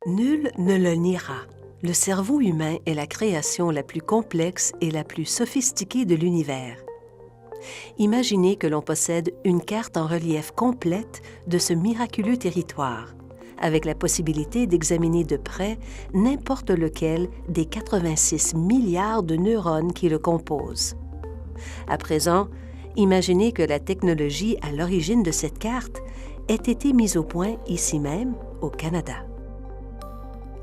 Nul ne le niera. Le cerveau humain est la création la plus complexe et la plus sophistiquée de l'univers. Imaginez que l'on possède une carte en relief complète de ce miraculeux territoire, avec la possibilité d'examiner de près n'importe lequel des 86 milliards de neurones qui le composent. À présent, imaginez que la technologie à l'origine de cette carte ait été mise au point ici même, au Canada.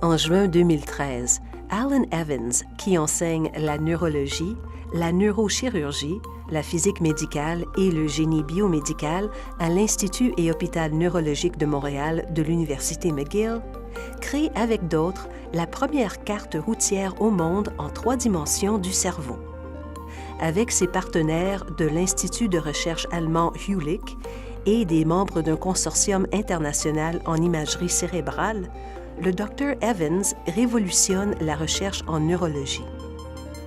En juin 2013, Alan Evans, qui enseigne la neurologie, la neurochirurgie, la physique médicale et le génie biomédical à l'Institut et Hôpital neurologique de Montréal de l'Université McGill, crée avec d'autres la première carte routière au monde en 3 dimensions du cerveau. Avec ses partenaires de l'Institut de recherche allemand Jülich et des membres d'un consortium international en imagerie cérébrale, le Dr Evans révolutionne la recherche en neurologie.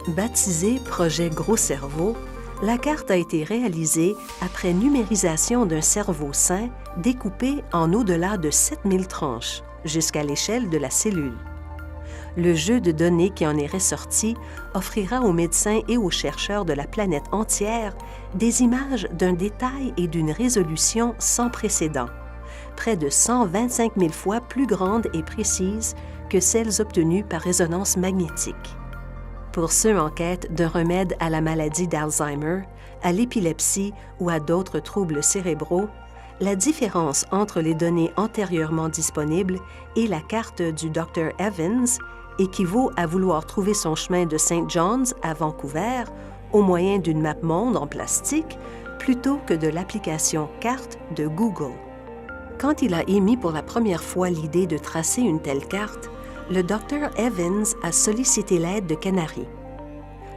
Baptisée Projet Gros Cerveau, la carte a été réalisée après numérisation d'un cerveau sain découpé en au-delà de 7000 tranches, jusqu'à l'échelle de la cellule. Le jeu de données qui en est ressorti offrira aux médecins et aux chercheurs de la planète entière des images d'un détail et d'une résolution sans précédent, près de 125 000 fois plus grandes et précises que celles obtenues par résonance magnétique. Pour ceux en quête d'un remède à la maladie d'Alzheimer, à l'épilepsie ou à d'autres troubles cérébraux, la différence entre les données antérieurement disponibles et la carte du Dr Evans équivaut à vouloir trouver son chemin de St. John's à Vancouver au moyen d'une map monde en plastique plutôt que de l'application Carte de Google. Quand il a émis pour la première fois l'idée de tracer une telle carte, le Dr Evans a sollicité l'aide de Canary.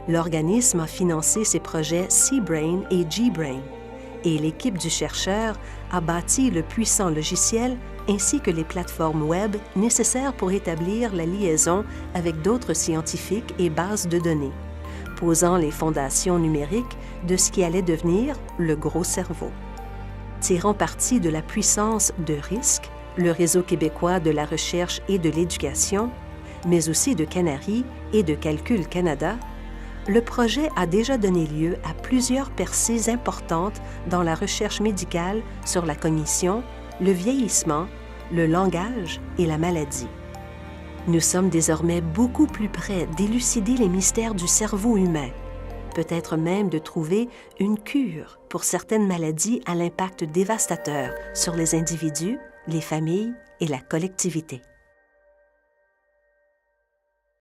L'organisme a financé ses projets C-Brain et G-Brain, et l'équipe du chercheur a bâti le puissant logiciel ainsi que les plateformes web nécessaires pour établir la liaison avec d'autres scientifiques et bases de données, posant les fondations numériques de ce qui allait devenir le gros cerveau. Tirant parti de la puissance de RISC, le Réseau québécois de la recherche et de l'éducation, mais aussi de Canary et de Calcul Canada, le projet a déjà donné lieu à plusieurs percées importantes dans la recherche médicale sur la cognition, le vieillissement, le langage et la maladie. Nous sommes désormais beaucoup plus près d'élucider les mystères du cerveau humain, peut-être même de trouver une cure pour certaines maladies à l'impact dévastateur sur les individus, les familles et la collectivité.